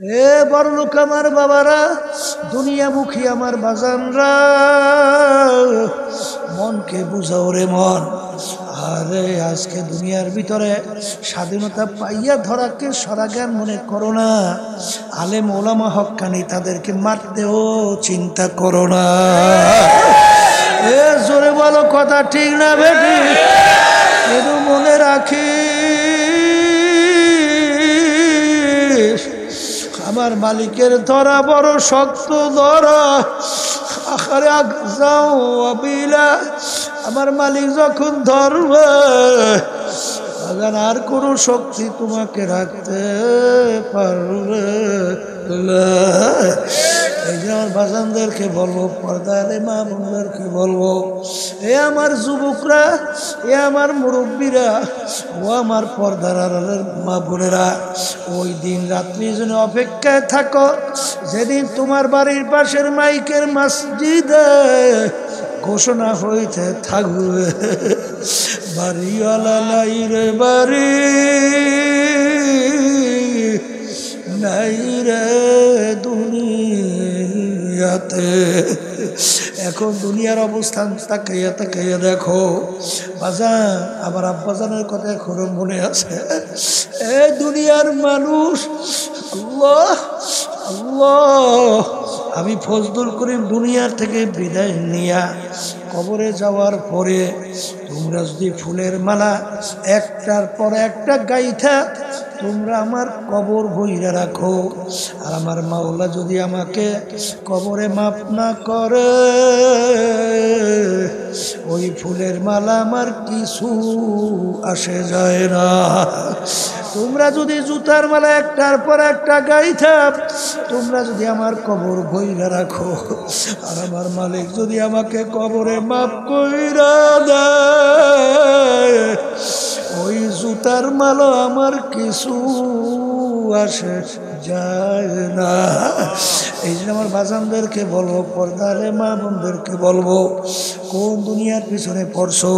এ বড়লোক আমার বাবারা, দুনিয়ামুখী আমার বাজানরা, মনকে বুঝাও রে মন। আরে আজকে দুনিয়ার ভিতরে স্বাধীনতা পাইয়া ধরাকে সরাজ্ঞান মনে করো না। আলেম ওলামা হক্কানি তাদেরকে মারতেও চিন্তা করো না। এ জোরে বলো কথা ঠিক না বেটি? কিন্তু মনে রাখি আমার মালিকের ধরা বড় শক্ত ধরা। আখারে যাও আবিলা, আমার মালিক যখন ধরবে আর কোনো শক্তি তোমাকে রাখতে পারবে না। এই যে আমার বাজানদেরকে বলবো, পর্দারে মা বোনদেরকে বলবো, এ আমার যুবকরা, এ আমার মুরব্বীরা, ও আমার পর্দার মা বোনেরা, ওই দিন রাত্রি যেন অপেক্ষায় থাকো যেদিন তোমার বাড়ির পাশের মাইকের মসজিদে ঘোষণা হইতে থাকবে, বাড়িওয়ালা নাই রে বাড়ি, নাই রে দুনিয়াতে। এখন দুনিয়ার অবস্থান তাকাইয়া তাকাইয়া দেখো বাজান, আমার আব্বাজানের কথা এখনো মনে আছে। এই দুনিয়ার মানুষ, আল্লাহ আল্লাহ, আমি ফজলুল করিম দুনিয়ার থেকে বিদায় নিয়া কবরে যাওয়ার পরে তোমরা যদি ফুলের মালা একটার পর একটা গাইথা তোমরা আমার কবর বইরা রাখো, আর আমার মাওলা যদি আমাকে কবরে মাফ না করে, ওই ফুলের মালা আমার কিছু আসে যায় না। তোমরা যদি জুতার মালা একটার পর একটা গাইথা তোমরা যদি আমার কবর বইরা রাখো, আর আমার মালিক যদি আমাকে কবরে মাফ কইরা দেয়, ওই জুতার মালা আমার কিছু আসে যায় না। এই জন্য আমার বাজানদেরকে বলবো, পর্দারে মা বোনদেরকে বলবো, কোন দুনিয়ার পিছনে পড়ছো,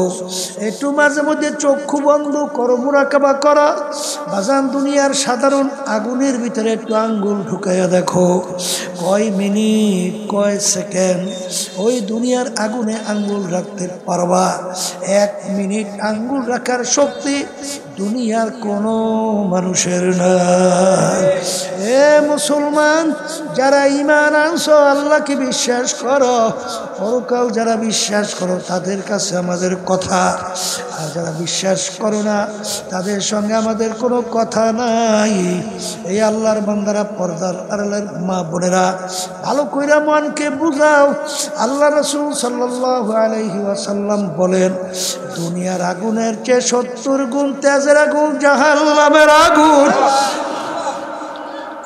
একটু মাঝে মধ্যে চক্ষু বন্ধ করো, মুরাকাবা করা। বাজান দুনিয়ার সাধারণ আগুনের ভিতরে একটু আঙ্গুল ঢুকাইয়া দেখো, কয় মিনিট কয় সেকেন্ড ওই দুনিয়ার আগুনে আঙ্গুল রাখতে পারবা। 1 মিনিট আঙ্গুল রাখার শক্তি দুনিয়ার কোনো মানুষের নাই। এ মুসলমান, যারা ঈমান আনছো, আল্লাহকে বিশ্বাস করো, পরকাল যারা বিশ্বাস করো তাদের কাছে আমাদের কথা, আর যারা বিশ্বাস করো না তাদের সঙ্গে আমাদের কোনো কথা নাই। এই আল্লাহর বান্দারা, পর্দার আড়ালের মা বোনেরা, ভালো কইরা মনকে বুঝাও। আল্লাহ রাসূল সাল্লাল্লাহু আলাইহি ওয়াসাল্লাম বলেন, দুনিয়ার আগুনের চেয়ে 70 গুণ তেজের আগুন জাহান্নামের আগুন।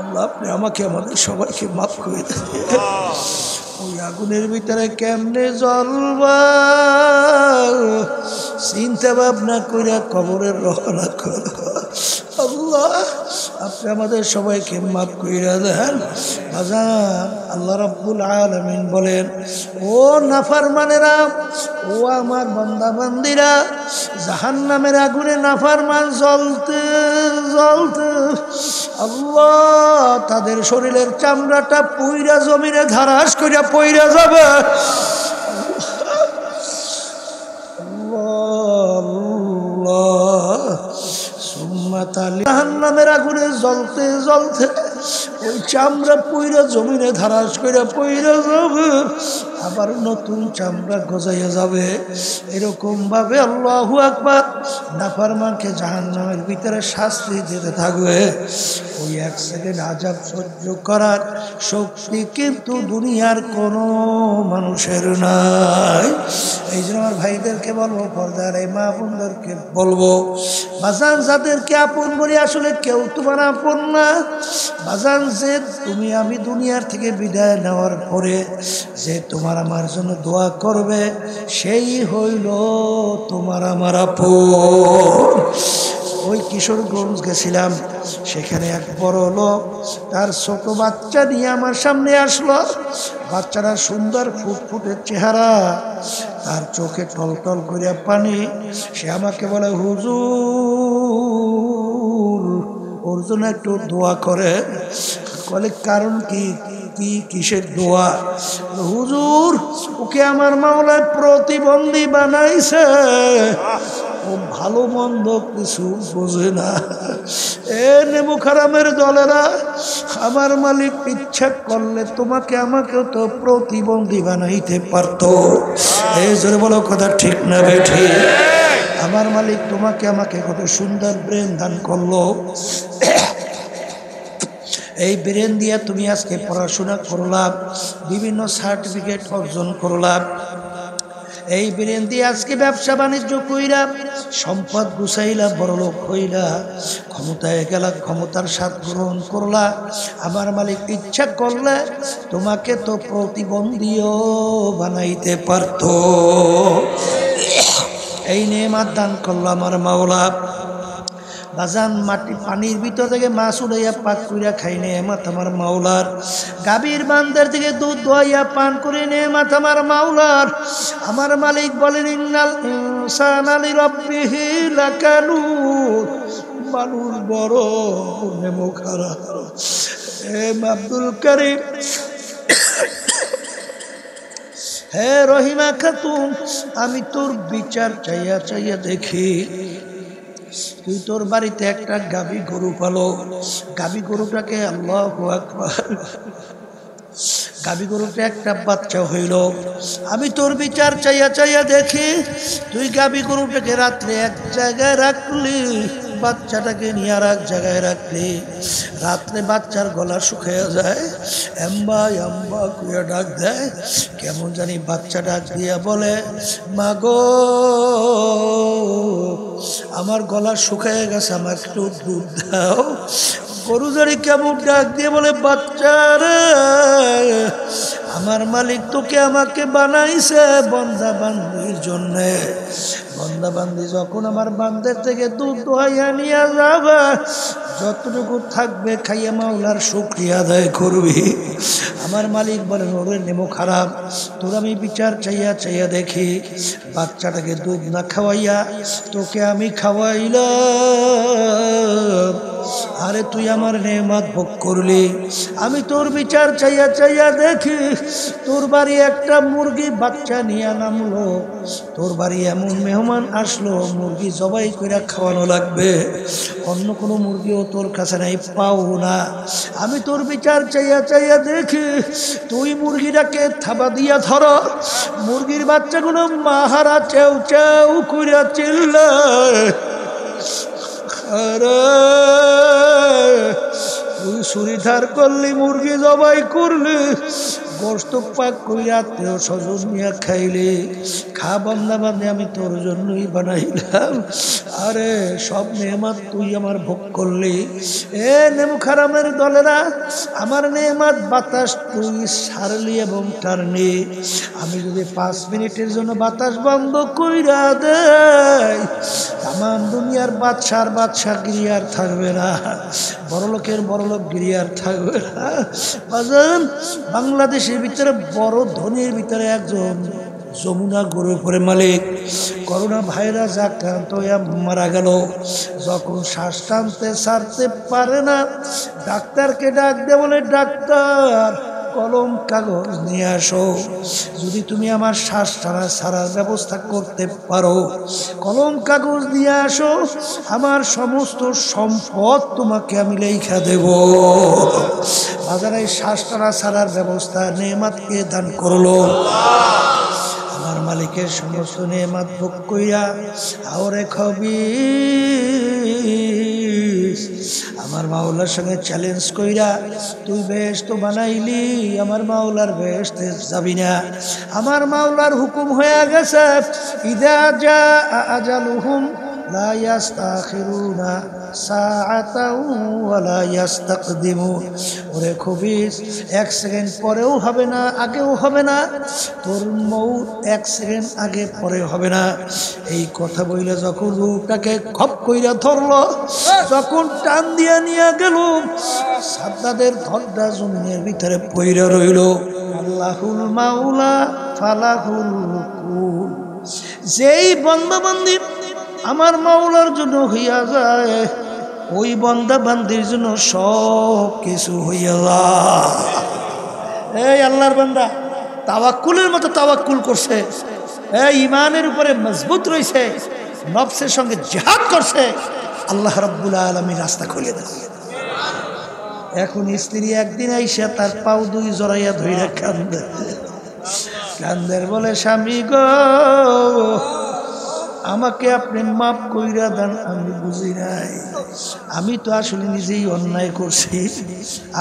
আল্লাহ আপনি আমাকে আমাদের সবাইকে মাফ করে দেন। ওই আগুনের ভিতরে কেমনে জ্বলবা চিন্তা ভাবনা কইরা কবরের রওনা করো। আল্লাহ আপনি আমাদের সবাইকে মাফ কইরা দেন। বাজান, আল্লাহ রাব্বুল আলামিন বলেন, ও নাফরমানেরা, ও আমার বান্দা বান্দিরা, জাহান্নামের আগুনে নাফরমান জ্বলতে জ্বলতে আল্লাহ তাদের শরীরের চামড়াটা পুইরা জমিনে ধারাস কইরা পইরা যাবে। জাহান্নামের আগুনে জ্বলতে জ্বলতে ওই চামড়া পইরা জমিনে ধারাস কইরা পইরা যাবে, আবার নতুন চামড়া গজাইয়া যাবে। এরকম ভাবে আল্লাহু আকবার নাফরমানকে জাহান্নামের ভিতরে শাস্তি দিতে থাকবে। ওই 1 সেকেন্ড আযাব সহ্য করার শক্তি কিন্তু দুনিয়ার কোনো মানুষের নাই। এই জন্য আমার ভাইদেরকে বলবো, পর্দার এই মা বোনদেরকে বলবো, বাজান যাদেরকে আপন বলি আসলে কেউ তোমার আপন না। বাজান, যে তুমি আমি দুনিয়ার থেকে বিদায় নেওয়ার পরে যে তোমার আমার জন্য দোয়া করবে, সেই হইল তোমার আমার আপন। ওই কিশোরগঞ্জ গেছিলাম, সেখানে এক বড় লোক তার ছোট বাচ্চা নিয়ে আমার সামনে আসলো। বাচ্চারা সুন্দর ফুটফুটে চেহারা, তার চোখে টলটল করিয়া পানি। সে আমাকে বলে, হুজুর ওর জন্য একটু দোয়া করে। বলে কারণ কি, কি কিসের দোয়া? হুজুর ওকে আমার মাওলায় প্রতিবন্ধী বানাইছে, ও ভালো মন্দ কিছু বোঝে না। এ নেমুখ হারামের দলেরা, আমার মালিক ইচ্ছা করলে তোমাকে আমাকেও তো প্রতিবন্ধী বানাইতে পারতো। এই জোরে বলো কথা ঠিক না বেঠি? আমার মালিক তোমাকে আমাকে কত সুন্দর ব্রেন দান করলো। এই ব্রেন দিয়ে তুমি আজকে পড়াশোনা করলাম, বিভিন্ন সার্টিফিকেট অর্জন করলাম। এই ব্রেন দিয়ে আজকে ব্যবসা বাণিজ্য কইরা সম্পদ গুছাইলা, বড়লোক হইলা, ক্ষমতায় গেলা, ক্ষমতার স্বাদ গ্রহণ করলা। আমার মালিক ইচ্ছা করলে তোমাকে তো প্রতিবন্ধীও বানাইতে পারত। এই নেয়ামত দান করলো আমার মাওলা। বাজান মাটি পানির ভিতর থেকে মাছ উড়াইয়া পাক কইরা খাই নেয়ামত আমার মাওলার। গাভীর বান্দার থেকে দুধ দোয়াইয়া পান করে নেয়ামত আমার মাওলার। আমার মালিক বলেন ইন্নাল ইনসানা লিরাব্বিহি লাকানুত, মানুষ বড় নেমুখ হারাম। আব্দুল করিম, হে রহিমা খাতুন, আমি তোর বিচার চাইয়া চাইয়া দেখি, তুই তোর বাড়িতে একটা গাভী গরু পালো, গাভী গরুটাকে আল্লাহু আকবার, গাভী গরুটা একটা বাচ্চা হইল। আমি তোর বিচার চাইয়া চাইয়া দেখি, তুই গাভী গরুটাকে রাত্রে এক জায়গায় রাখলি, বাচ্চাটাকে নিয়ে আর এক জায়গায় রাখলি। রাত্রে বাচ্চার গলা শুকিয়ে যায়, এম্বা এম্বা কুয়া ডাক দেয়, কেমন জানি বাচ্চা ডাক দিয়া বলে, মা গো আমার গলা শুকিয়ে গেছে, আমার একটু দুধ দাও। গরু জানি কেমন ডাক দিয়ে বলে, বাচ্চারে আমার মালিক তোকে আমাকে বানাইছে বন্দা বান্দির জন্যে। বন্দা বান্দি যখন আমার বান্দের থেকে দুধ দোহাইয়া নিয়ে যাবে, যতটুকু থাকবে খাইয়া মাওলার শুকরিয়া আদায় করবি। আমার মালিক বলেন, ওরে নেমুখ হারাম, তোর আমি বিচার চাইয়া চাইয়া দেখি, বাচ্চাটাকে দুধ না খাওয়াইয়া তোকে আমি খাওয়াইলাম, আরে তুই আমার নেয়ামত ভোগ করলি। আমি তোর বিচার চাইয়া চাইয়া দেখি, তোর বাড়ি একটা মুরগি বাচ্চা নিয়ে নামলো, তোর বাড়ি এমন মেহমান আসলো, মুরগি জবাই করে খাওয়ানো লাগবে, অন্য কোনো মুরগিও তোর কাছে নাই, পাও না। আমি তোর বিচার চাইয়া চাইয়া দেখি, তুই মুরগিটাকে থাবা দিয়া ধর, মুরগির বাচ্চাগুলো মাহারা চেউ চেউ কইরা চিল্লায়, আরে তুই ছুরি ধার করলি, মুরগি জবাই করলি, গোস্ত পাক কইরা আত্মীয় স্বজন নিয়ে খাইলি, খা বান্দা বান্দে আমি তোর জন্যই বানাইলাম, আরে সব নেয়ামত তুই আমার ভোগ করলি। এ নেমুখ হারামের দলেরা, আমার নেয়ামত বাতাস তুই সারলি এবং টারলি। আমি যদি 5 মিনিটের জন্য বাতাস বন্ধ কইরা দেয়, তামাম দুনিয়ার বাদশাহ গিরি আর থাকবে না, বড়লোকের বড়লোক গিরি আর থাকবে না। বাজান বাংলাদেশের ভিতরে বড় ধনীর ভিতরে একজন যমুনা গরুর উপরে মালিক, করোনা ভাইরাস আক্রান্ত হয়ে মারা গেল। যখন শ্বাস টানতে ছাড়তে পারে না, ডাক্তারকে ডাক দে, বলে ডাক্তার কলম কাগজ নিয়ে আসো, যদি তুমি আমার শ্বাস টানা ছাড়ার ব্যবস্থা করতে পারো, কলম কাগজ নিয়ে আসো, আমার সমস্ত সম্পদ তোমাকে আমি লেখা দেব। বাজারে শ্বাস টানা ছাড়ার ব্যবস্থা নেয়ামতকে দান করলো। আমার মালিকের সমস্ত নেয়ামত ভোগ কইরা আওরে খবিস, আমার মাওলার সঙ্গে চ্যালেঞ্জ কইরা তুই বেহেশত বানাইলি, আমার মাওলার বেহেশতে যাবি না। আমার মাওলার হুকুম হয়ে গেছে, ইদা জা আজালুহুম লা ইস্তাখিরুনা সাআতাও ওয়া লা ইস্তাকদিমুন। ওরে খবিস, 1 সেকেন্ড পরেও হবে না, আগেও হবে না, তোর মৌত 1 সেকেন্ড আগে পরে হবে না। এই কথা বইলে যখন রূপটাকে খপ কইরা ধরলো, যখন টান দিয়া নিয়ে গেল, সাদ্দাদের ধরটা জমিনের ভিতরে পইরা রইল। আল্লাহুল মাওলা ফালাহুল কুল। যেই বন্দা বান্দি আমার মাওলার জন্য হইয়া যায়, ওই বান্দা বান্দির জন্য সব কিছু হইয়া যায়। এই আল্লাহর বান্দা তাওয়াক্কুলের মতো তাওয়াক্কুল করছে, এই ইমানের উপরে মজবুত রয়েছে, নফসের সঙ্গে জিহাদ করছে, আল্লাহ রাব্বুল আলামিন রাস্তা খুলে দেয়। এখন স্ত্রী একদিন আইসা তার পাও দুই জড়াইয়া ধইরা কান্দে, কান্দের বলে স্বামী গো আমাকে আপনি মাফ কইরা দেন, আমি বুঝি নাই, আমি তো আসলে নিজেই অন্যায় করছি,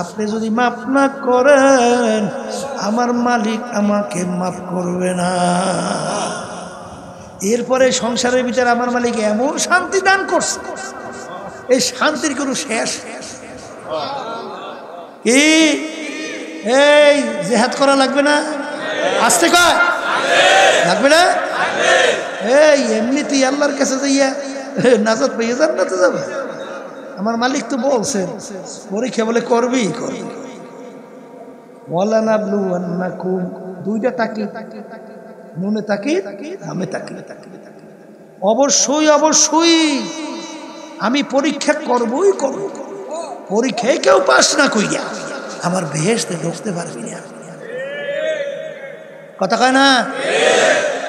আপনি যদি মাফ না করেন আমার মালিক আমাকে মাফ করবে না। এরপরে সংসারের ভিতরে আমার মালিক এমন শান্তি দান করছে, এই শান্তির কোনো শেষ কি? এই জিহাদ করা লাগবে না? আসতে কয় লাগবে না? এই এমনিতেই আল্লাহর কাছে যাইয়া নাজাত পাইয়া জান্নাতে যাবে। আমার মালিক তো বলছেন পরীক্ষা বলে করবি করবি। ওয়ালানাবলুওয়ান্নাকুম, দুইটা তাকি, নুনে তাকি নামে তাকি, অবশ্যই অবশ্যই আমি পরীক্ষা করবই করব। পরীক্ষায় কেউ পাস না কইয়া আমার বেহেশতে ঢুকতে পারবি না। কথা কয় না?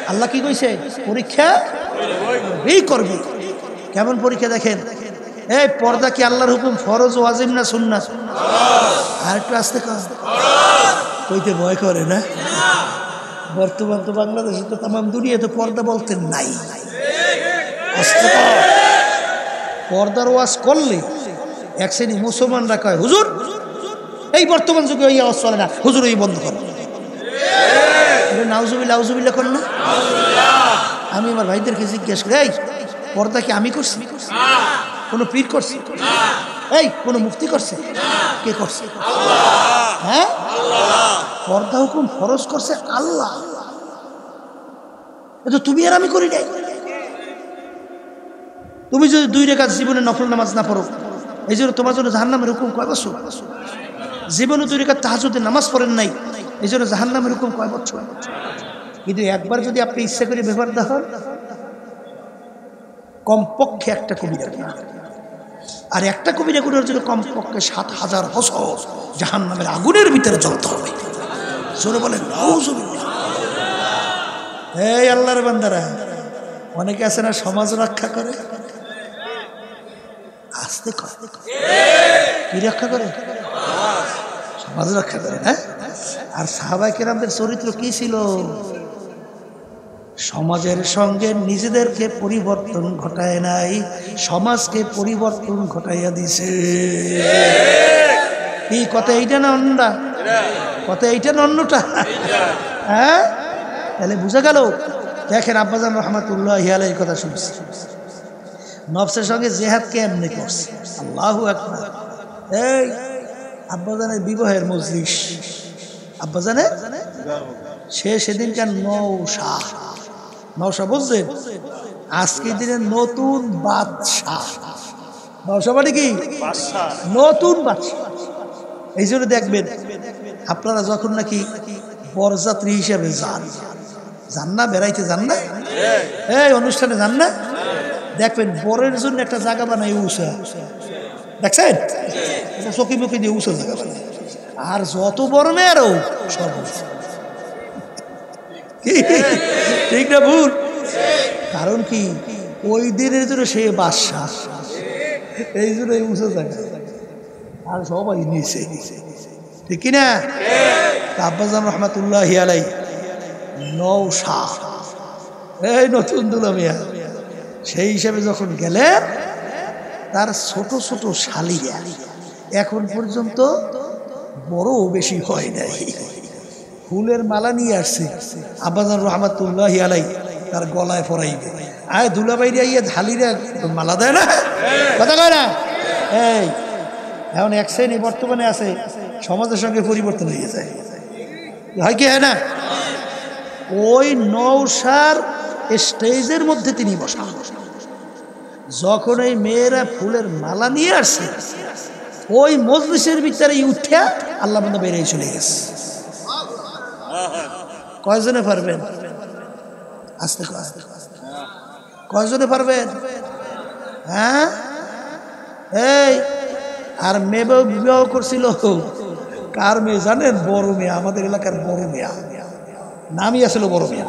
আল্লাহ কি কইছে? পরীক্ষা করবি। কেমন পরীক্ষা দেখেন? এই পর্দা কি আল্লাহর হুকুম, ফরজ ওয়াজিব না সুন্নাত? আর একটু আসতে কইতে ভয় করে না? বর্তমান তো বাংলাদেশে তো তাম দুনিয়াতে পর্দা বলতে নাই। আসতে পর্দার ওয়াজ করলে এক শ্রেণী মুসলমানরা কয় হুজুর এই বর্তমান যুগে ওই আওয়াজ চলে না, হুজুর এই বন্ধ করো। নাউজুবিল্লাহ আউজুবিল্লাহ করেন না? আমি আমার ভাইদেরকে জিজ্ঞেস করি এই পর্দা কি আমি করছি? কোনো পীর করছে? এই কোনো মুফতি করছে? কে করছে? হ্যাঁ, পর্দা হুকুম ফরজ করছে আল্লাহ, এটা তুমি আর আমি করি নাই। তুমি যদি 2 রাকাত জীবনে নফল নামাজ না পড়ো, এই জন্য তোমার জন্য জাহান্নামের হুকুম কয় বছর? জীবনে 2 রাকাত তাহাজ্জুদের নামাজ পড়েন নাই, এই জন্য জাহান্নামের হুকুম কয় বছর? কিন্তু একবার যদি আপনি ইচ্ছা করে ব্যবহার দেন, কমপক্ষে একটা কবিরা গুনাহ, আর একটা কবিরা গুনাহের জন্য কমপক্ষে 7000 বছর জাহান্নামের আগুনের ভিতরে জ্বলতে হবে। জোরে বলেন নাউজুবিল্লাহ। এই আল্লাহর বান্দারা, অনেকে আছে না সমাজ রক্ষা করে, আস্তে কি রক্ষা করে? সমাজ রক্ষা করে। হ্যাঁ, আর সাহাবায়ে কেরামদের চরিত্র কি ছিল? সমাজের সঙ্গে নিজেদেরকে পরিবর্তন ঘটায় নাই, সমাজকে পরিবর্তন ঘটাইয়া দিছে। এই কথা এইটা না অন্যটা? কথা এইটা না অন্যটা? হ্যাঁ, তাহলে বুঝা গেল। দেখেন আব্বাজান রহমাতুল্লাহি আলাইহির কথা শুনছি, নফসের সঙ্গে জিহাদ কেমনে করছে। আল্লাহু আকবার। এই আব্বাজানের বিবাহের মজলিস, আব্বাজানের সে সেদিনকার নওশা বুঝছেন, আজকের দিনে নতুন বাদশাহ। নওশা মানে কি? নতুন বাদশাহ। এই জন্য দেখবেন আপনারা যখন নাকি বরযাত্রী হিসেবে যান না, বেড়াইতে যান না, এই অনুষ্ঠানে যান না, দেখবেন বরের জন্য একটা জায়গা বানাই উষা, দেখছেন? চকি মুখি দিয়ে উষা জায়গা বানায়, আর যত বড় মেয়েরও সব কি ঠিক না ভুল? কারণ কি ওই দিনের জন্য সে বাদশাহ, এই জন্য এই উঁচু জায়গা, আর সবাই নিচে, ঠিক কিনা? আব্বাজান রহমাতুল্লাহি আলাইহি নওশা, এই নতুন দুলামিয়া, সেই হিসাবে যখন গেলেন, তার ছোট ছোট শালিরা এখন পর্যন্ত বড় বেশি হয় নাই, ফুলের মালা নিয়ে আসছে। আব্বাজান রহমাতুল্লাহি আলাইহি তার গলায় পরাইবে। আয় দুলাবাইরা ইয়ে ঝালিরা মালা দেয় না, কথা কয় না? এই এখন এক শ্রেণী বর্তমানে আছে, সমাজের সঙ্গে পরিবর্তন হয়ে যায়, হয় কি হয় না? ওই নওশার স্টেজের মধ্যে তিনি বসা, যখন এই মেয়েরা ফুলের মালা নিয়ে আসছে, ওই মজলিসের ভিতরে উঠে আল্লাহ বান্দা বেরিয়ে চলে গেছে। কয়জনে পারবেন? আস্তে কয়জনে পারবেন? হ্যাঁ, এই আর মেয়ে বিবাহ করছিল, কার মেয়ে জানেন? বড় মেয়ে, আমাদের এলাকার বড় মেয়া, নামই আসলে বড় মেয়া।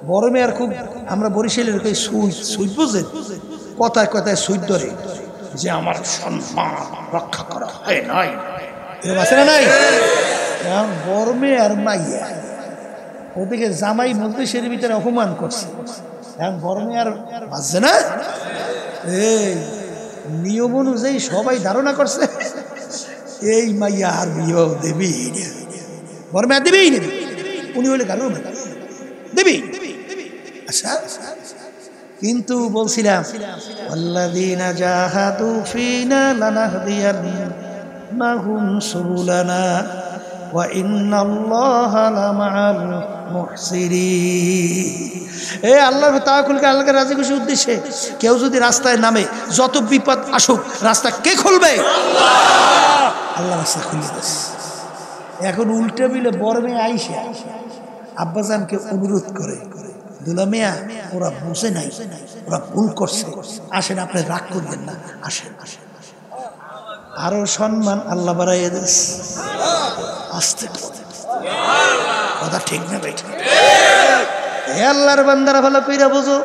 বড় মেয়ার খুব, আমরা বরিশালের সুইট বুঝে কথায় কথায় সুইট ধরে যে আমার সম্মান রক্ষা করা হয় নাই, এরকম আছে না নাই? বড় মেয়ে আর মাইয়া ওদিকে জামাই মজলিসের ভিতরে অপমান করছে, এখন বড় মেয়ে আর বাজছে না। এই নিয়ম অনুযায়ী সবাই ধারণা করছে এই মাইয়া আর বিয়ে দেবী, বড় মেয়ে দেবেই নেবে, উনি হলে কারো দেবী। আচ্ছা, কিন্তু বলছিলাম আল্লাযীনা জাহাদু ফীনা লানাহদিয়ান্নাহুম সুবুলানা ওয়া ইন্নাল্লাহা লামাআল মুহসিনিন। এই আল্লাহর তাওয়াক্কুলকে, আল্লাহকে রাজি খুশির উদ্দেশ্যে কেউ যদি রাস্তায় নামে, যত বিপদ আসুক রাস্তা কে খুলবে? আল্লাহ রাস্তা খুলে দেয়। এখন উল্টে মিলে বড় মেয়ে আইসা আব্বাজানকে অনুরোধ করে, দুলা মিয়া ওরা বুঝে নাই, ওরা ভুল করছে, আসেন, আপনি রাগ করবেন না, আসেন আসেন। আরো সম্মান আল্লাহ বাড়াইয়া দিস। আসতে কথা ঠিক না ভাই? এ আল্লাহর বান্দারা ভালো কইরা বুঝো,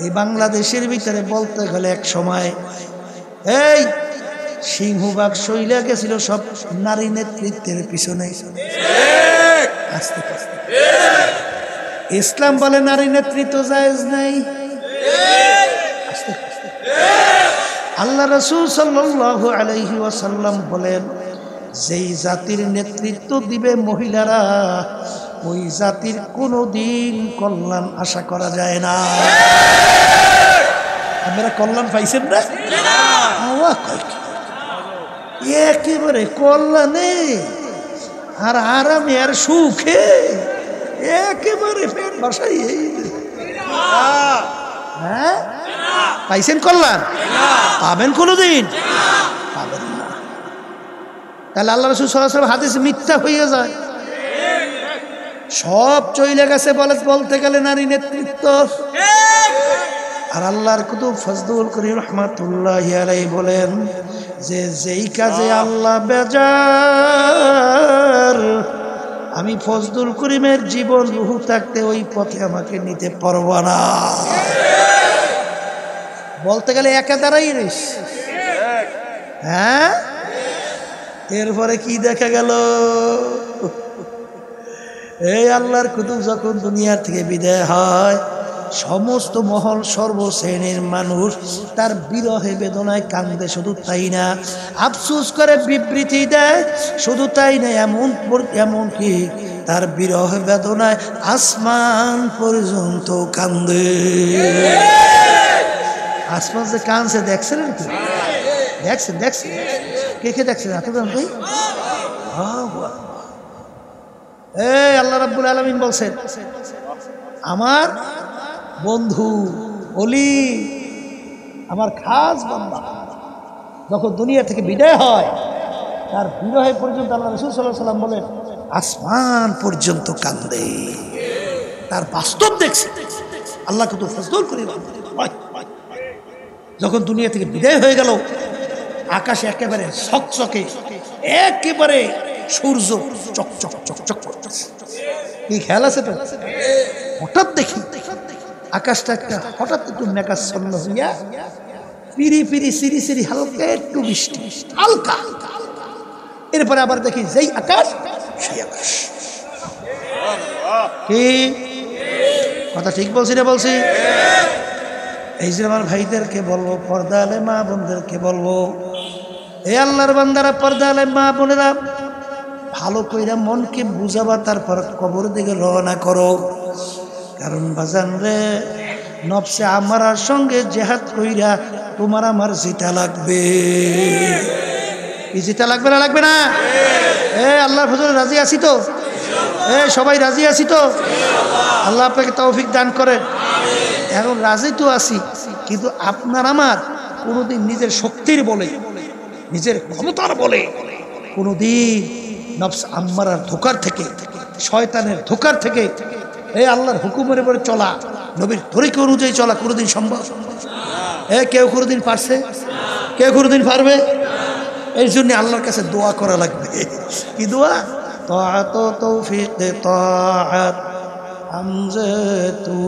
এই বাংলাদেশের ভিতরে বলতে গেলে এক সময় এই সিংহভাগ শৈলা গেছিল সব নারী নেতৃত্বের পিছনে। আস্তে আস্তে ইসলাম বলে নারী নেতৃত্ব জায়েজ নাই। আল্লাহ রাসূল সাল্লাল্লাহু আলাইহি ওয়াসাল্লাম বলেন, যেই জাতির নেতৃত্ব দিবে মহিলারা, ওই জাতির কোনোদিন কল্যাণ আশা করা যায় না। আপনারা কল্যাণ পাইছেন না? একেবারে কল্যাণে আর আরামে আর সুখে একেবারে পেট বাসাই। হ্যাঁ, পাইছেন কল্যাণ? পাবেন কোনোদিন? পাবেন না। তাহলে আল্লাহ রাসূল সাল্লাল্লাহু আলাইহি ওয়াসাল্লাম হাদিস মিথ্যা হয়ে যায়। সব চলে গেছে বলতে গেলে নারী নেতৃত্ব। আর আল্লাহর কুতুব ফজলুল করিম রাহমাতুল্লাহি আলাইহি বলেন যে যেই কাজে আল্লাহ বেজার, আমি ফজলুল করিমের জীবন রুহু থাকতে ওই পথে আমাকে নিতে পারবো না। বলতে গেলে একা দাঁড়াই রয়েছে। হ্যাঁ, এরপরে কি দেখা গেল? এই আল্লাহর কুতুব যখন দুনিয়ার থেকে বিদায় হয়, সমস্ত মহল সর্বশ্রেণীর মানুষ তার বিরহে বেদনায় কান্দে। শুধু তাই না, আফসোস করে বিবৃতি দেয়। শুধু তাই না, এমনকি তার বিরহ বেদনায় আসমান পর্যন্ত কান্দে। আসমান যে কাঁদছে দেখছেন কি? দেখছেন দেখছেন কে কে দেখছেন? ভাই, এই আল্লাহ রাব্বুল আলামিন বলছেন, আমার বন্ধু ওলি, আমার খাস বান্দা যখন দুনিয়া থেকে বিদায় হয়, তার বিরহে পর্যন্ত আল্লাহ রাসূল সাল্লাল্লাহু আলাইহি ওয়াসাল্লাম বলেন আসমান পর্যন্ত কান্দে। তার বাস্তব দেখছে। আল্লাহ কত ফজল করে, যখন দুনিয়া থেকে বিদায় হয়ে গেল, আকাশে একেবারে চকচকে, একেবারে সূর্য চকচক চকচক করতেছে। কি খেয়াল আছে তো? হঠাৎ দেখি আকাশটা একটা হঠাৎ একটু মেঘাচ্ছন্ন হইয়া পিরি পিরি সিরি সিরি হালকা একটু বৃষ্টি, হালকা। এরপরে আবার দেখি যেই আকাশ সেই আকাশ। কি কথা ঠিক বলছি না? বলছি। এই যে আমার ভাইদেরকে বলবো, পর্দা আলে মা বোনদেরকে বলবো, এই আল্লাহর বান্দারা, পর্দা আলে মা বোনেরা, ভালো কইরা মনকে বুঝাবা, তারপর কবর দিকে রওনা করো। কারণ বাজান রে, নফসে আমারার সঙ্গে জেহাদ কইরা তোমার আমার জিতা লাগবে। কি জিতা লাগবে না? লাগবে না? আল্লাহর ফজলে রাজি আছি তো? সবাই রাজি আছি তো? আল্লাহ আপনাকে তৌফিক দান করেন। এখন রাজি তো আছি, কিন্তু আপনার আমার কোনোদিন নিজের শক্তির বলে, নিজের ক্ষমতার বলে কোনোদিন নফস আম্মারার ধোকার থেকে, শয়তানের ধোকার থেকে এই আল্লাহর হুকুমের উপরে চলা, নবীর তরিকা অনুযায়ী চলা কোনোদিন সম্ভব? কেউ কোনোদিন পারছে? কে কোনোদিন পারবে? এই জন্য আল্লাহর কাছে দোয়া করা লাগবে। কি দোয়া? তাআত তৌফিক তাআত হামজাতু,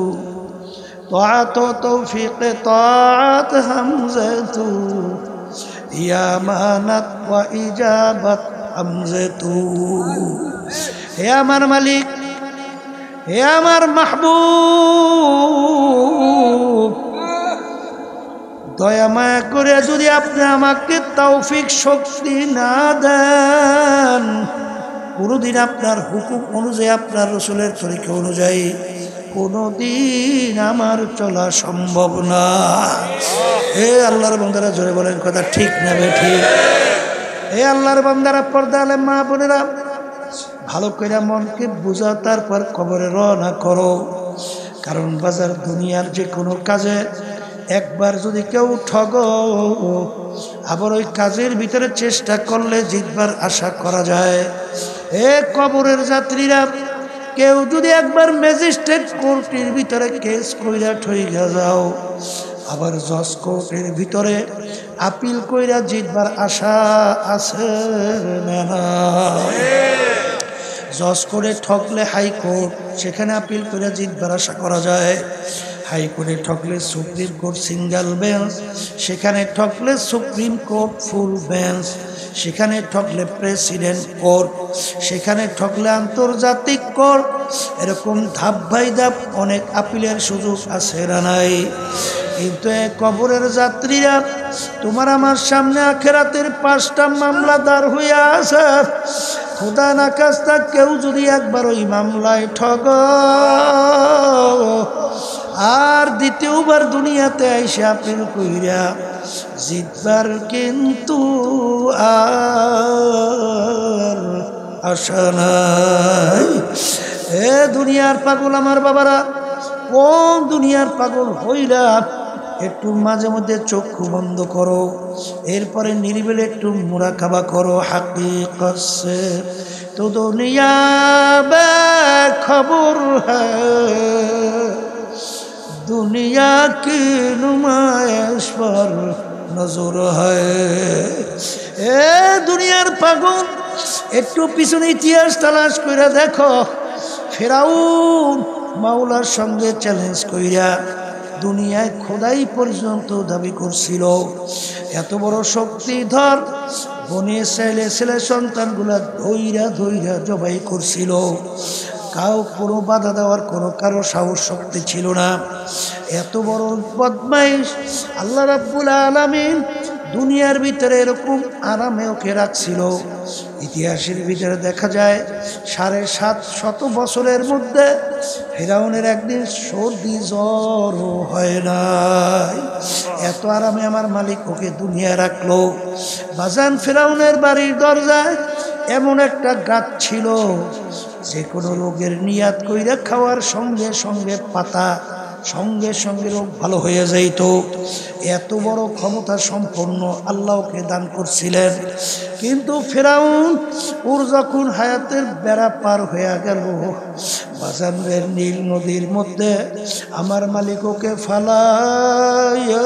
তাআত তৌফিক তাআত হামজাতু, ইয়ামানাত ওয়া ইজাবাত হামজাতু। হে আমার মালিক, হে আমার মাহবুব, দয়া মায়া করে যদি আপনি আমাকে তৌফিক শক্তি না দেন, কোনোদিন আপনার হুকুম অনুযায়ী, আপনার রসুলের তরিকা অনুযায়ী কোনোদিন আমার চলা সম্ভব না। হে আল্লাহর বান্দারা, জোরে বলেন কথা ঠিক না বেঠিক? হে আল্লাহর বান্দারা, পর্দা আলেম মা বোনেরা, ভালো করে মনকে বুঝা, তারপর কবরে রওনা করো। কারণ বাজার দুনিয়ার যে কোনো কাজে একবার যদি কেউ ঠগ, আবার ওই কাজের ভিতরে চেষ্টা করলে জিতবার আশা করা যায়। এ কবরের যাত্রীরা, কেউ যদি একবার ম্যাজিস্ট্রেট কোর্টের ভিতরে কেস কইরা ঠইগা যাও, আবার জজ কোর্টের ভিতরে আপিল কইরা জিতবার আশা আছে না? জজ কোর্টে ঠকলে হাইকোর্ট, সেখানে আপিল করে জিতবার আশা করা যায়। হাইকোর্টে ঠকলে সুপ্রিম কোর্ট সিঙ্গেল বেঞ্চ, সেখানে ঠকলে সুপ্রিম কোর্ট ফুল বেঞ্চ, সেখানে ঠকলে প্রেসিডেন্ট কোর্ট, সেখানে ঠকলে আন্তর্জাতিক কোর্ট। এরকম ধাপ বাই ধাপ অনেক আপিলের সুযোগ আছে না নাই? কিন্তু কবরের যাত্রীরা, তোমার আমার সামনে আখেরাতের 5টা মামলা দাঁড় হইয়া আছে। খোদা না কাস্তা কেউ যদি একবার ওই মামলায় ঠগ, আর দ্বিতীয়বার দুনিয়াতে আইসা আপিল কইরা জিতবার কিন্তু আর আশা নাই। এ দুনিয়ার পাগল আমার বাবারা, কোন দুনিয়ার পাগল হইলা একটু মাঝে মধ্যে চক্ষু বন্ধ করো, এরপরে নিরিবিলি একটু মুরাকাবা করো। হাকিকত সে তো দুনিয়া বে খবর হ্যায়, দুনিয়া কি নুমায়েশ পর নজর হ্যায়। এ দুনিয়ার পাগল, একটু পিছনে ইতিহাস তালাশ কইরা দেখো। ফেরাউন মাওলার সঙ্গে চ্যালেঞ্জ কইরা দুনিয়ায় খোদাই পর্যন্ত দাবি করছিল। এত বড় শক্তিধর বনে ছেলে ছেলে সন্তানগুলা ধৈরা ধৈরা জবাই করছিল। কোনো বাধা দেওয়ার কারো সাহস শক্তি ছিল না। এত বড় বদমাইশ আল্লাহ রাব্বুল আলামিন দুনিয়ার ভিতরে এরকম আরামে ওকে রাখছিল। ইতিহাসের ভিতরে দেখা যায় 750 বছরের মধ্যে ফেরাউনের একদিন সর্দি জ্বর হয় নাই। এত আরামে আমার মালিক ওকে দুনিয়ায় রাখলো। বাজান, ফেরাউনের বাড়ির দরজায় এমন একটা গাছ ছিল, যে কোনো রোগের নিয়াত কইরা খাওয়ার সঙ্গে সঙ্গে পাতা সঙ্গে সঙ্গে রোগ ভালো হয়ে যাইত। এত বড় ক্ষমতা সম্পন্ন আল্লাহকে দান করছিলেন। কিন্তু ফেরাউন ওর যখন হায়াতের বেড়া পার হয়ে গেল, বাজানের নীল নদীর মধ্যে আমার মালিক ওকে ফালাইয়া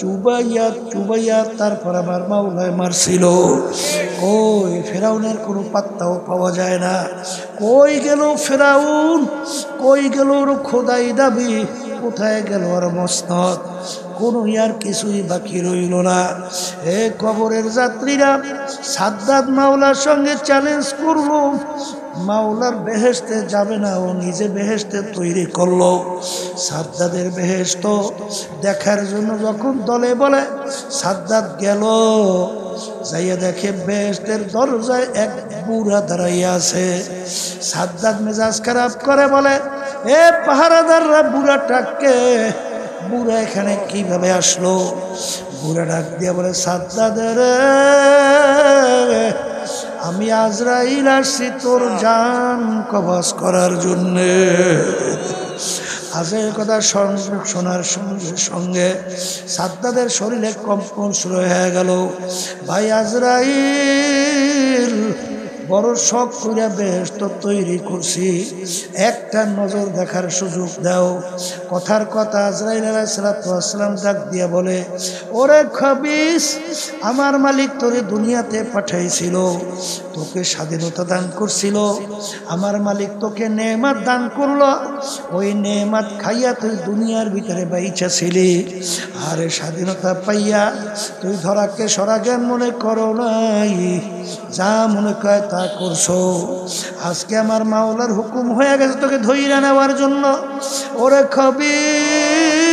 চুবাইয়া চুবাইয়া তারপর আমার মাওলায় মারছিল। ওই ফেরাউনের কোনো পাত্তাও পাওয়া যায় না। কই গেল ফেরাউন? কই গেল ওর খোদাই দাবি? কোথায় গেল আর মসনদ? কোনো ইয়ার কিছুই বাকি রইল না। হে কবরের যাত্রীরা, সাদ্দাত মাওলার সঙ্গে চ্যালেঞ্জ করলো। মাওলার বেহেশতে যাবে না, ও নিজে বেহেশতে তৈরি করলো। সাদ্দাদের বেহেশত দেখার জন্য যখন দলে বলে সাদ্দাত গেল, যাইয়া দেখে বেহেশতের দরজায় এক বুড়া দাঁড়াইয়া আছে। সাদ্দাত মেজাজ খারাপ করে বলে, এ পাহারাদাররা, বুড়াটাকে, বুড়া এখানে কিভাবে আসলো? বুড়া ডাক দিয়া বলে, সাদ্দাদের, আমি আজরাইল আসছি তোর জান কবজ করার জন্যে। আজের কথা শোনার সঙ্গে সঙ্গে সাদ্দাদের শরীরে কম্পন শুরু হয়ে গেল। ভাই আজরাইল, বড় শখ কইরা বেহেশত তৈরি করছি, একটা নজর দেখার সুযোগ দাও। কথার কথা আজরাইল আলাইহিস সালাম ডাক দিয়া বলে, ওরে খবিস, আমার মালিক তোরে দুনিয়াতে পাঠাইছিল, তোকে স্বাধীনতা দান করছিল, আমার মালিক তোকে নেয়ামত দান করলো, ওই নেয়ামত খাইয়া তুই দুনিয়ার ভিতরে বাইচা ছিলি, আর স্বাধীনতা পাইয়া তুই ধরাকে সরাজ্ঞান মনে করো নাই, যা মনে কয় তা করছো। আজকে আমার মাওলার হুকুম হয়ে গেছে তোকে ধইরা নেওয়ার জন্য। ওরে খবিস,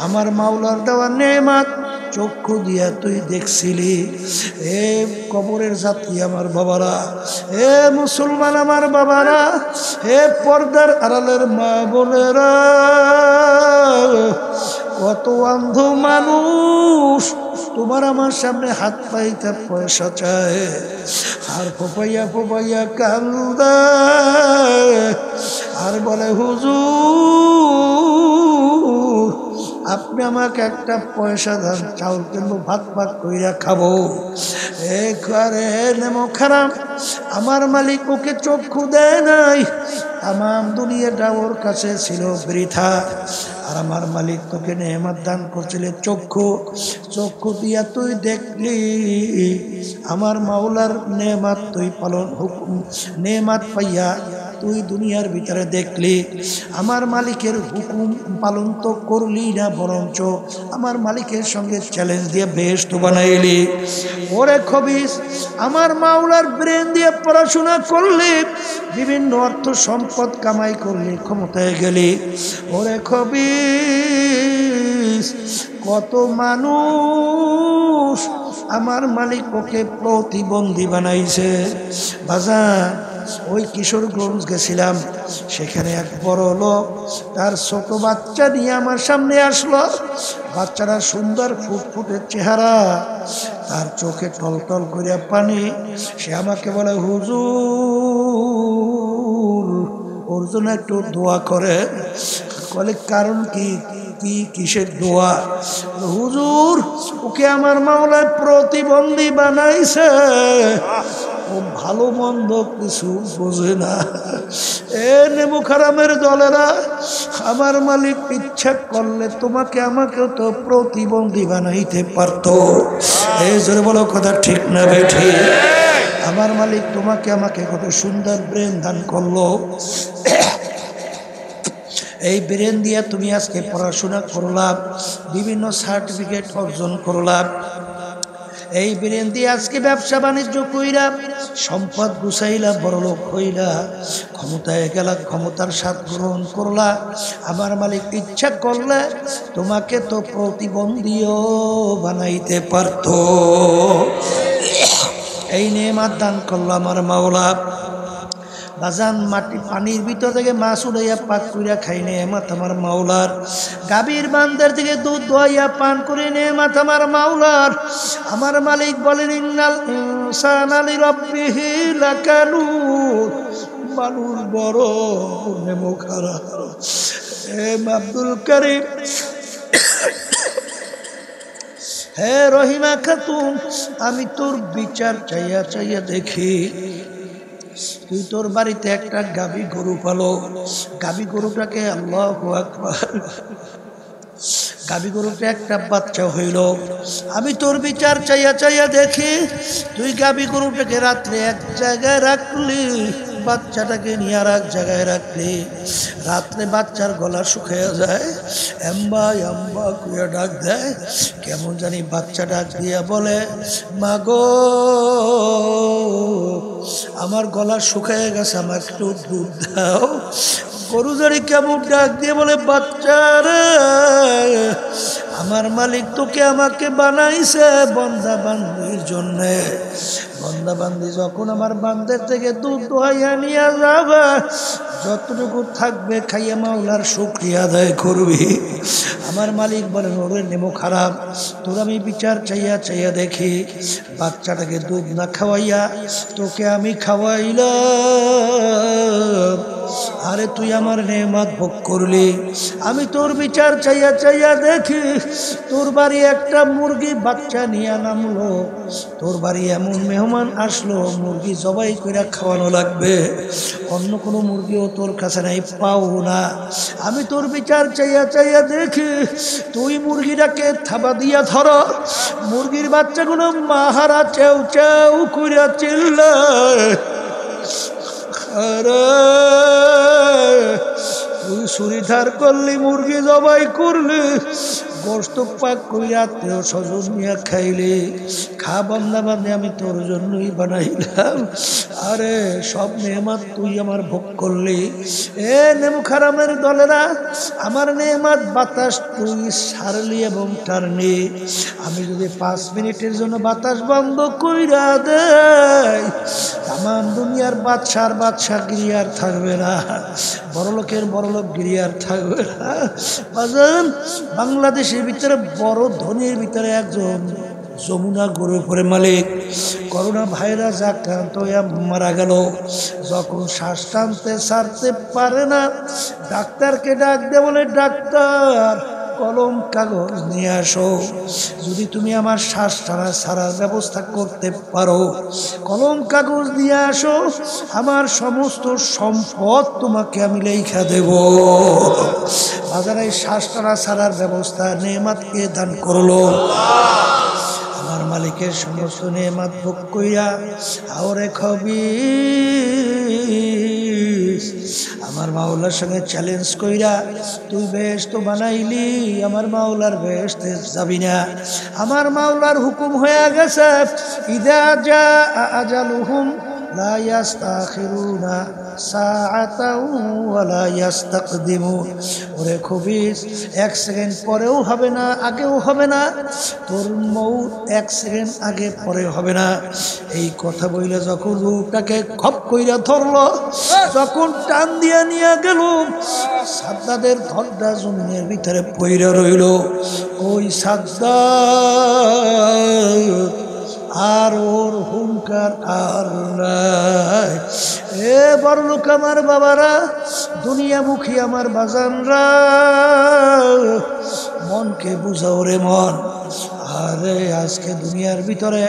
আমার মাওলার দেওয়া নেয়ামত চক্ষু দিয়া তুই দেখছিলি। এ কবরের যাত্রী আমার বাবারা, এ মুসলমান আমার বাবারা, এ পর্দার আড়ালের মা বোনেরা, কত অন্ধ মানুষ তোমার আমার সামনে হাত পাইতে পয়সা চায়, আর ফোপাইয়া ফোপাইয়া কান্দায়, আর বলে হুজুর আপনি আমাকে একটা পয়সা দেন, চাউল কিনবো, ভাত ভাত কইরা খাবো। একবারে নেমো খারাপ, আমার মালিক ওকে চক্ষু দেয় নাই, তামাম দুনিয়াটা ওর কাছে ছিল বৃথা, আর আমার মালিক তোকে নেয়ামত দান করছিল চক্ষু। চক্ষু দিয়া তুই দেখলি আমার মাওলার নেয়ামত তুই পালন, হুকুম নেয়ামত পাইয়া তুই দুনিয়ার ভিতরে দেখলি, আমার মালিকের হুকুম পালন তো করলি না, বরঞ্চ আমার মালিকের সঙ্গে চ্যালেঞ্জ দিয়ে বেহেশত বানাইলি। ওরে খবিস, আমার মাওলার ব্রেন দিয়ে পড়াশোনা করলি, বিভিন্ন অর্থ সম্পদ কামাই করলি, ক্ষমতায় গেলি। ওরে খবিস, কত মানুষ আমার মালিক ওকে প্রতিবন্ধী বানাইছে। বাজার ওই কিশোরগঞ্জ গেছিলাম, সেখানে এক বড় লোক তার ছোট বাচ্চা নিয়ে আমার সামনে আসলো। বাচ্চারা সুন্দর ফুটফুটে চেহারা, তার চোখে টলটল করিয়া পানি। সে আমাকে বলে, হুজুর ওর জন্য একটু দোয়া করে। বলে কারণ কি? কি কিসের দোয়া? হুজুর ওকে আমার মাওলায় প্রতিবন্ধী বানাইছে, ও ভালো মন্দ কিছু বোঝে না। এ নেমু খারামের দলেরা, আমার মালিক ইচ্ছা করলে তোমাকে আমাকেও তো প্রতিবন্ধী বানাইতে পারতো। এই জোরে বলো কথা ঠিক না বেঠি? আমার মালিক তোমাকে আমাকে কত সুন্দর ব্রেন দান করলো। এই ব্রেন দিয়ে তুমি আজকে পড়াশোনা করলাম, বিভিন্ন সার্টিফিকেট অর্জন করলাম। এই ব্রেন দিয়ে আজকে ব্যবসা বাণিজ্য কইরা সম্পদ গুছাইলা, বড়লোক হইলা, ক্ষমতায় গেলা, ক্ষমতার স্বাদ গ্রহণ করলা। আমার মালিক ইচ্ছা করলে তোমাকে তো প্রতিবন্ধীও বানাইতে পারত। এই নেয়ামত দান করলো আমার মাওলা। বাজান মাটি পানির ভিতর থেকে মাছ উড়াইয়া পাক কইরা খাই নেয়ামত আমার মাওলার। গাভীর বান্দার থেকে দুধ দোয়াইয়া পান করে নেয়ামত আমার মাওলার। আমার মালিক বলেন, ইন্নাল ইনসানা লিরাব্বিহি লাকানুত, মানুষ বড় নেমো খারাপ। আব্দুল করিম, হে রহিমা খাতুন, আমি তোর বিচার চাইয়া চাইয়া দেখি, তুই তোর বাড়িতে একটা গাভী গরু পালো, গাভী গরুটাকে আল্লাহু আকবার, গাভী গরুটা একটা বাচ্চা হইল। আমি তোর বিচার চাইয়া চাইয়া দেখি, তুই গাভী গরুটাকে রাত্রে এক জায়গায় রাখলি, বাচ্চাটাকে নিয়ে আর এক জায়গায় রাখলি। রাত্রে বাচ্চার গলা শুকিয়ে যায়, এম্বা এম্বা কুয়া ডাক দেয়, কেমন জানি বাচ্চা ডাক দিয়া বলে, মাগো আমার গলা শুকিয়ে গেছে, আমার একটু দুধ দাও। গরু জানি কেমন ডাক দিয়ে বলে, বাচ্চারা আমার মালিক তোকে আমাকে বানাইছে বান্দা বান্দির জন্যে। বান্দা বান্দি যখন আমার বান্দের থেকে দুধ দোহাইয়া নিয়ে যাবে, যতটুকু থাকবে খাইয়া মাওলার শুকরিয়া আদায় করবি। আমার মালিক বলেন, ওরে নেমো খারাপ, তোর আমি বিচার চাইয়া চাইয়া দেখি, বাচ্চাটাকে দুধ না খাওয়াইয়া তোকে আমি খাওয়াইলাম, আরে তুই আমার নেয়ামত ভোগ করলি, আমি তোর বিচার চাইয়া চাইয়া দেখি তোর বাড়ি একটা মুরগি বাচ্চা নিয়ে নামলো, তোর বাড়ি এমন মেহমান আসলো মুরগি জবাই করে খাওয়ানো লাগবে, অন্য কোনো মুরগিও তোর কাছে নাই, পাও না। আমি তোর বিচার চাইয়া চাইয়া দেখি তুই মুরগিটাকে থাবা দিয়া ধর, মুরগির বাচ্চাগুলো মাহারা চেউ চেউ কইরা চিল্লায়, আরে তুই ছুরি ধার করলি, মুরগি জবাই করলি, গোস্ত পাক কইরা আত্মীয় স্বজন নিয়ে খাইলি, খা বান্দা বান্দে আমি তোর জন্যই বানাইলাম, আরে সব নেয়ামত তুই আমার ভোগ করলি। এ নেমু খারামের দলেরা, আমার নেয়ামত বাতাস তুই সারলি এবং টারলি, আমি যদি 5 মিনিটের জন্য বাতাস বন্ধ কইরা দেই, তামাম দুনিয়ার বাদশাহ গিরি আর থাকবে না, বড়লোকের বড়লোক গিরি আর থাকবে না। বাজান, বাংলাদেশের ভিতরে বড় ধনীর ভিতরে একজন যমুনা গ্রুপের মালিক করোনা ভাইরাস আক্রান্ত হয়ে মারা গেল। যখন শ্বাস টানতে ছাড়তে পারে না, ডাক্তারকে ডাক দে, বলে ডাক্তার কলম কাগজ নিয়ে আসো, যদি তুমি আমার শ্বাস টানা ছাড়ার ব্যবস্থা করতে পারো কলম কাগজ নিয়ে আসো, আমার সমস্ত সম্পদ তোমাকে আমি লেখা দেব। বাজারে শ্বাস টানা ছাড়ার ব্যবস্থা নেয়ামতকে দান করলো। আমার মালিকের সমস্ত নেয়ামত ভোগ কইরা আওরে খবিস আমার মাওলার সঙ্গে চ্যালেঞ্জ কইরা তুই বেহেশত বানাইলি, আমার মাওলার বেহেশতে যাবি না। আমার মাওলার হুকুম হয়ে গেছে, ইদা জা আজালুহুম লা ইস্তাখিরুনা সাআতাও ওয়া লা ইস্তাকদিমুন। ওরে খবিস, 1 সেকেন্ড পরেও হবে না, আগেও হবে না, তোর মৌত 1 সেকেন্ড আগে পরে হবে না। এই কথা বইলে যখন রূপটাকে খপ কইরা ধরলো, যখন টান দিয়া নিয়ে গেল, সাদ্দাদের ধরটা জমিনের ভিতরে পইরা রইল। ওই সাদ্দাদ আর ওর হুঙ্কার আর নাই। এ বড়লোক আমার বাবারা, দুনিয়ামুখী আমার বাজানরা, মনকে বুঝাও রে মন। আরে আজকে দুনিয়ার ভিতরে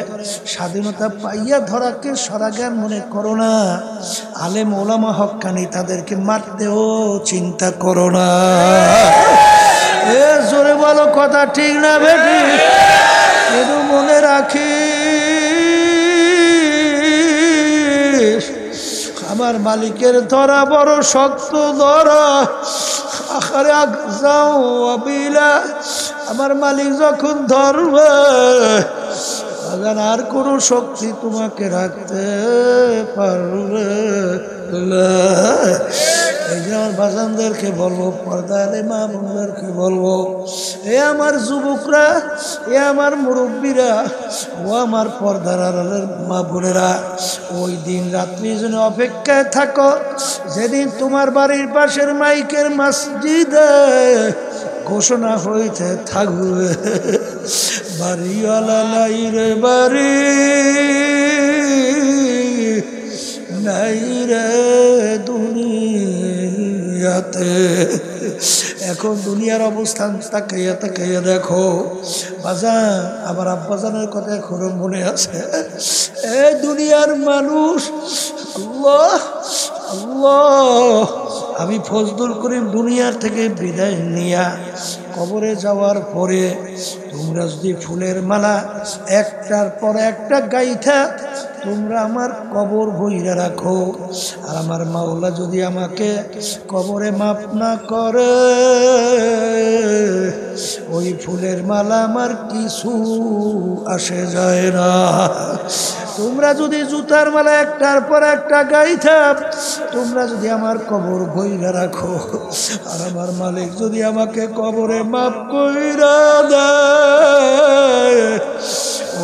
স্বাধীনতা পাইয়া ধরাকে সরাজ্ঞান মনে করো না, আলেম ওলামা হক্কানি তাদেরকে মারতেও চিন্তা করো না। এ জোরে বলো কথা ঠিক না বেটি? কিন্তু মনে রাখি আমার মালিকের ধরা বড় শক্ত ধরা। আখারে যাও আবিলা, আমার মালিক যখন ধরবে আর কোনো শক্তি তোমাকে রাখতে পারবে না। এই যে আমার বাজানদেরকে বলবো, পর্দারে মা বোনদেরকে বলবো, এ আমার যুবকরা, এ আমার মুরব্বীরা, ও আমার পর্দার মা বোনেরা, ওই দিন রাত্রি যেন অপেক্ষায় থাকো যেদিন তোমার বাড়ির পাশের মাইকের মসজিদে ঘোষণা হইতে থাকবে, বাড়িওয়ালা নাই রে বাড়ি, নাই রে দুনিয়াতে। এখন দুনিয়ার অবস্থান তাকাইয়া তাকাইয়া দেখো বাজান, আমার আব্বাজানের কথা এখনো মনে আছে। এই দুনিয়ার মানুষ, আল্লাহ আল্লাহ, আমি ফজলুল করিম দুনিয়ার থেকে বিদায় নিয়া কবরে যাওয়ার পরে তোমরা যদি ফুলের মালা একটার পর একটা গাইথা তোমরা আমার কবর বইরা রাখো, আর আমার মাওলা যদি আমাকে কবরে মাফ না করে, ওই ফুলের মালা আমার কিছু আসে যায় না। তোমরা যদি জুতার মালা একটার পর একটা গাইথা তোমরা যদি আমার কবর বইরা রাখো, আর আমার মালিক যদি আমাকে কবরে মাফ কইরা দেয়,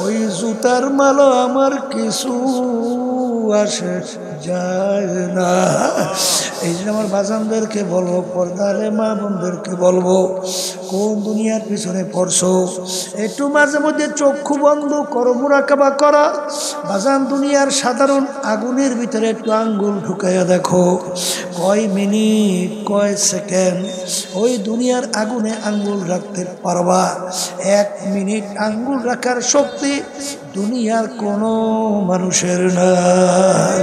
ওই জুতার মালা আমার কিছু আসে যায় না। এই জন্য আমার বাজানদেরকে বলবো, পর্দারে মা বোনদেরকে বলবো, কোন দুনিয়ার পিছনে পড়ছো, একটু মাঝে মধ্যে চক্ষু বন্ধ করো, মুরাকাবা করা। বাজান দুনিয়ার সাধারণ আগুনের ভিতরে একটু আঙ্গুল ঢুকাইয়া দেখো, কয় মিনিট কয় সেকেন্ড ওই দুনিয়ার আগুনে আঙ্গুল রাখতে পারবা? 1 মিনিট আঙ্গুল রাখার শক্তি দুনিয়ার কোনো মানুষের নাই।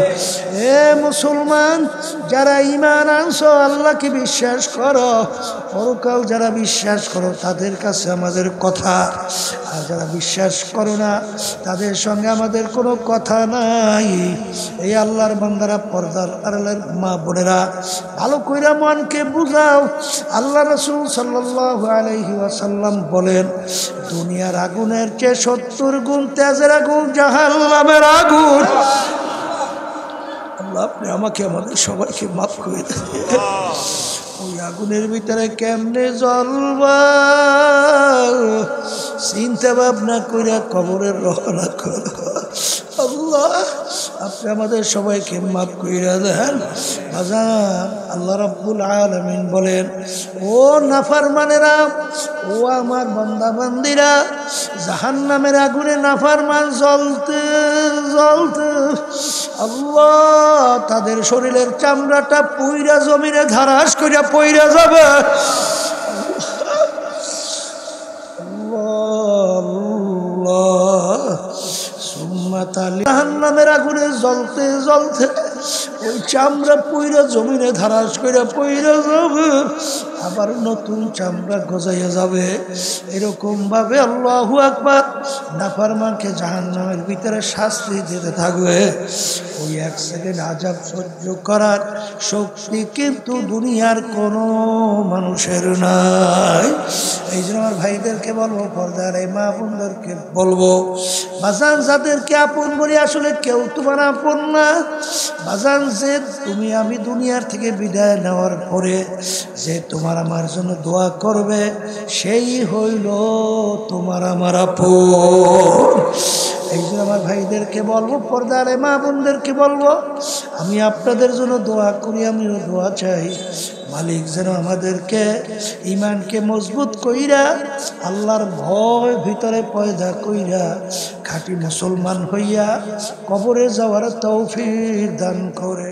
এ মুসলমান, যারা ঈমান আনছো, আল্লাহকে বিশ্বাস করো, পরকাল যারা বিশ্বাস করো তাদের কাছে আমাদের কথা, আর যারা বিশ্বাস করো না তাদের সঙ্গে আমাদের কোনো কথা নাই। এই আল্লাহর বান্দারা, পর্দার আড়ালের মা বোনেরা, ভালো কইরা মনকে বুঝাও। আল্লাহ রাসূল সাল্লাল্লাহু আলাইহি ওয়াসাল্লাম বলেন, দুনিয়ার আগুনের চেয়ে 70 গুণ তেজের আগুন জাহান্নামের আগুন। আল্লাহ, আপনি আমাকে আমাদের সবাইকে মাফ করে দেন। ওই আগুনের ভিতরে কেমনে জ্বলবা চিন্তা ভাবনা কইরা কবরের রওনা করো। আল্লাহ, আপনি আমাদের সবাইকে মাফ কইরা দেন। বাজান, আল্লাহ রাব্বুল আলামিন বলেন, ও নাফরমানেরা, ও আমার বান্দা বান্দিরা, জাহান্নামের আগুনে নাফরমান জ্বলতে জ্বলতে আল্লাহ তাদের শরীরের চামড়াটা পুইরা জমিনে ধারাস কইরা পইরা যাবে। জাহান্নামের আগুনে জ্বলতে জ্বলতে ওই চামড়া পইরা জমিনে ধারাস কইরা পইরা যাবে, আবার নতুন চামড়া গজাইয়া যাবে। এরকম ভাবে আল্লাহু আকবার নাফরমানকে জাহান্নামের ভিতরে শাস্তি দিতে থাকবে। ওই 1 সেকেন্ড আযাব সহ্য করার শক্তি কিন্তু দুনিয়ার কোনো মানুষের নাই। এই জন্য আমার ভাইদেরকে বলবো, পর্দার এই মা বোনদেরকে বলবো, বাজান যাদেরকে আপন বলি আসলে কেউ তোমার আপন না। বাজান, যে তুমি আমি দুনিয়ার থেকে বিদায় নেওয়ার পরে যে তোমার আমার জন্য দোয়া করবে, সেই হইল তোমার আমার আপন। এই জন্য আমার ভাইদেরকে বলবো, পর্দার এই মা বোনদেরকে বলবো, আমি আপনাদের জন্য দোয়া করি, আমিও দোয়া চাই। মালিক যেন আমাদেরকে ঈমানকে মজবুত কইরা, আল্লাহর ভয় ভিতরে পয়দা কইরা, খাঁটি মুসলমান হইয়া কবরে যাওয়ার তৌফিক দান করে।